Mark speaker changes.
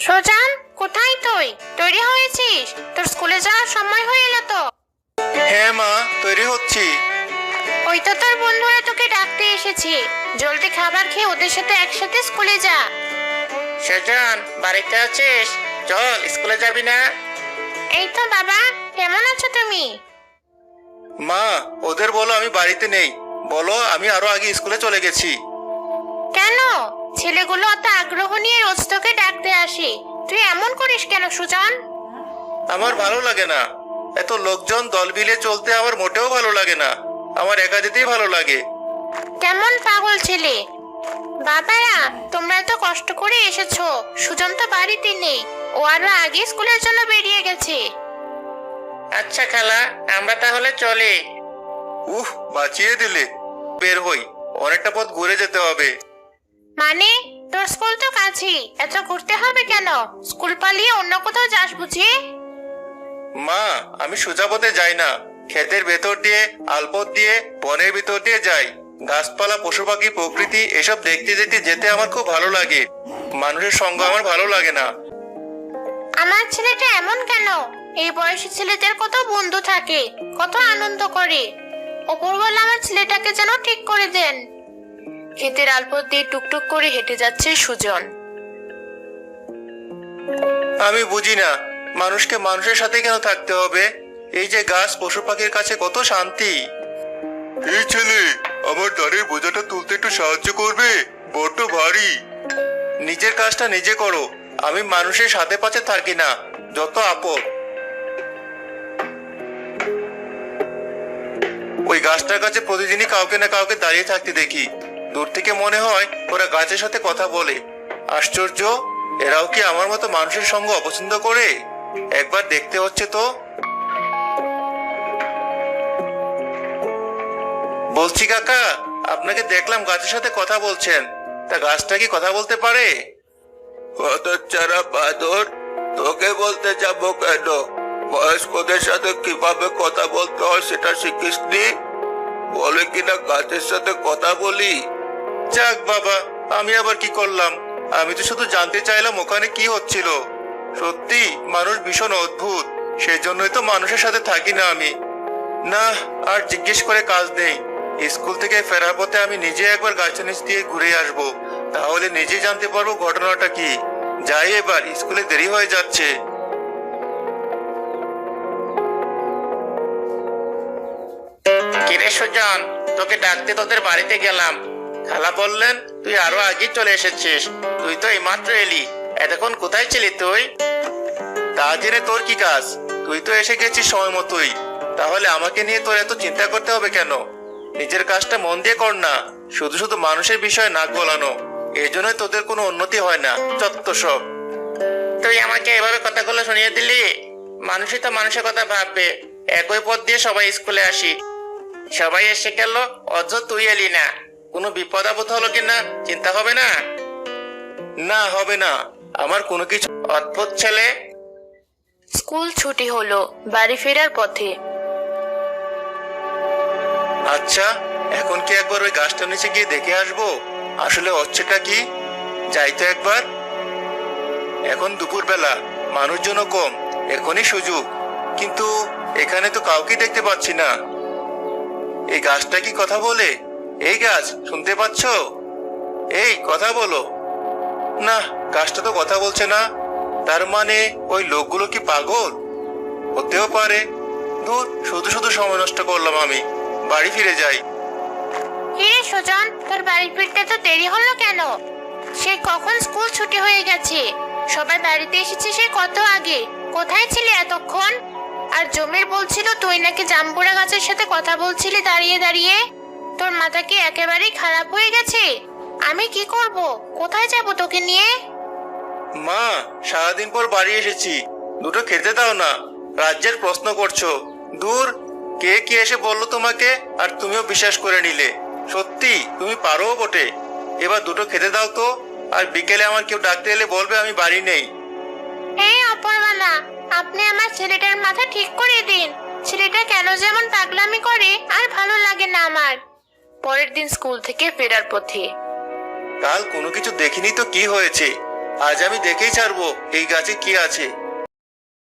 Speaker 1: সুজন, কোথায় তুই? তৈরি হয়েছিস? তোর স্কুলে যাওয়ার সময় হয়ে এলো তো।
Speaker 2: হ্যাঁ মা, তৈরি হচ্ছি।
Speaker 1: ওই তো তোর বন্ধুরা তোকে ডাকতে এসেছে। জলদি খাবার খেয়ে ওদের সাথে একসাথে স্কুলে যা।
Speaker 3: সুজন, বাড়িতে আছিস? চল, স্কুলে যাবি না?
Speaker 1: এই তো বাবা, কেমন আছো তুমি?
Speaker 2: মা, ওদের বলো আমি বাড়িতে নেই। বলো আমি আরো আগে স্কুলে চলে গেছি।
Speaker 1: কেন? ছেলেগুলো অত আগ্রহ নিয়ে রোজ তোকে ডাকতে আসে, তুই এমন করিস কেন সুজন?
Speaker 2: আমার ভালো লাগে না। এত লোকজন দল মিলে চলতে আমার মোটেও ভালো লাগে না। আমার একা যেতেই ভালো লাগে।
Speaker 1: কেমন পাগল ছেলে! বাবারা, তোমরা তো কষ্ট করে এসেছো, সুজন তো বাড়িতে নেই, ও আরো আগে স্কুলের জন্য বেরিয়ে গেছে।
Speaker 3: আচ্ছা খালা, আমরা তাহলে চলি।
Speaker 2: বাঁচিয়ে দিলে। বের হই, অনেকটা পথ ঘুরে যেতে হবে।
Speaker 1: মানে, তোর স্কুল তো কাছেই, এত ঘুরতে হবে কেন? স্কুল পালিয়ে অন্য কোথাও যাস বুঝি?
Speaker 2: মা, আমি সোজা পথে যাই না। ক্ষেতের ভেতর দিয়ে, আলপথ দিয়ে, বনের ভিতর দিয়ে যাই। গাছপালা, পশু পাখি, প্রকৃতি এসব দেখতে দেখতে যেতে আমার খুব ভালো লাগে। মানুষের সঙ্গ আমার ভালো লাগে না।
Speaker 1: আমার ছেলেটা এমন কেন? এই বয়সী ছেলেদের কত বন্ধু থাকে, কত আনন্দ করে। ওপরওয়ালা আমার ছেলেটাকে যেন ঠিক করে দেন। ক্ষেতের আলপথ দিয়ে টুকটুক করে হেঁটে যাচ্ছে সুজন।
Speaker 2: আমি বুঝি না, মানুষকে মানুষের সাথে কেন থাকতে হবে? এই যে গাছ, পশু পাখির কাছে কত শান্তি। এই ছেলে, আমার দাঁড়ের বোঝাটা তুলতে একটু সাহায্য করবে? বড্ড ভারী। নিজের কাজটা নিজে করো। আমি মানুষের সাথে পাশে থাকি না, যত আপদ। ওই গাছটার কাছে প্রতিদিনই কাউকে না কাউকে দাঁড়িয়ে থাকতে দেখি। দূর থেকে মনে হয় ওরা গাছের সাথে কথা বলে। আশ্চর্য, এরাও কি আমার মতো মানুষের সঙ্গ অপছন্দ করে? একবার দেখতে হচ্ছে তো। বলছি কাকা, আপনাকে দেখলাম গাছের সাথে কথা বলছেন। তা গাছটা কি কথা বলতে পারে? হতচ্ছাড়া বাদর, তোকে বলতে যাবো কেন? বয়স্কদের সাথে কিভাবে কথা বলতে হয় সেটা শিখিসনি? বলে কিনা গাছের সাথে কথা বলি। যাক বাবা, আমি আবার কি করলাম? আমি তো শুধু জানতে চাইলাম ওখানে কি হচ্ছিল। সত্যি মানুষ ভীষণ অদ্ভুত, সেজন্যই তো মানুষের সাথে থাকি না আমি। না, আর জিজ্ঞেস করে কাজ নেই। স্কুল থেকে ফেরার পথে আমি নিজে একবার গাছের নিচ দিয়ে ঘুরে আসবো, তাহলে নিজে জানতে পারবো ঘটনাটা কি। যাই এবার, স্কুলে দেরি হয়ে যাচ্ছে।
Speaker 3: কিরে সুজন, তোকে ডাকতে তোদের বাড়িতে গেলাম। খালা বললেন তুই আরো আগে চলে এসেছিস। তুই তো এইমাত্র এলি, এতক্ষণ কোথায় ছিলি তুই?
Speaker 2: তা জেনে তোর কি কাজ? তুই তো এসে গেছিস সময় মতোই। তাহলে আমাকে নিয়ে তোর এত চিন্তা করতে হবে কেন? নিজের কাজটা মন দিয়ে কর না, শুধু শুধু মানুষের বিষয়ে নাক গলানো। এই জন্যই তোদের কোনো উন্নতি হয় না, চত্ব সব।
Speaker 3: তুই আমাকে এভাবে কথাগুলো শুনিয়ে দিলি? মানুষই তো মানুষের কথা ভাববে। একই পথ দিয়ে সবাই স্কুলে আসি, সবাই এসে গেল, অথচ তুই এলি না। কোনো বিপদ আপদ হলো কিনা চিন্তা হবে না?
Speaker 2: না, হবে না। আমার কোনো কিছু।
Speaker 3: অদ্ভুত ছেলে।
Speaker 1: স্কুল ছুটি হলো, বাড়ি ফেরার পথে।
Speaker 2: আচ্ছা, এখন কি একবার ওই গাছটার নিচে গিয়ে দেখে আসবো আসলে হচ্ছেটা কি? যাই তো একবার। এখন দুপুর বেলা, মানুষজনও কম, এখনই সুযোগ। কিন্তু এখানে তো কাউকে দেখতে পাচ্ছি না। এই গাছটা কি কথা বলে? এই গাছ, শুনতে পাচ্ছ? এই, কথা বলো। না, গাছটা তো কথা বলছে না। তার মানে ওই লোকগুলো কি পাগল? হতেও পারে। দূর, শুধু শুধু সময় নষ্ট করলাম আমি। বাড়ি ফিরে যাই।
Speaker 1: কিরে সুজন, তোর বাড়ি ফিরতে তো দেরি হলো কেন? সে কখন স্কুল ছুটি হয়ে গেছে, সবাই বাড়িতে এসেছে সে কত আগে। কোথায় ছিলি এতক্ষণ? আর জমির বলছিল তুই নাকি জাম্বুরা গাছের সাথে কথা বলছিলি দাঁড়িয়ে দাঁড়িয়ে। তোর মাথা কি একেবারেই খারাপ হয়ে গেছে? আমি কি করব? কোথায় যাব তোকে নিয়ে?
Speaker 2: মা, সারাদিন পর বাড়ি এসেছি, দুটো খেতে দাও না। রাজ্যের প্রশ্ন করছো। দূর, কে কি এসে বললো তোমাকে, আর তুমিও বিশ্বাস করে নিলে। সত্যি তুমি পারো বটে। এবার দুটো খেতে দাও তো। আর বিকেলে আমার কেউ ডাকতে এলে বলবে আমি বাড়ি নেই।
Speaker 1: এই অপরওয়ালা, আপনি আমার ছেলেটার মাথা ঠিক করে দিন। ছেলেটা কেন যেমন পাগলামি করে আর ভালো লাগে না আমার। পরের দিন স্কুল থেকে ফেরার পথে।
Speaker 2: কাল কোনো কিছু দেখিনি তো কি হয়েছে? আজ আমি দেখেই ছাড়বো এই গাছে কি আছে।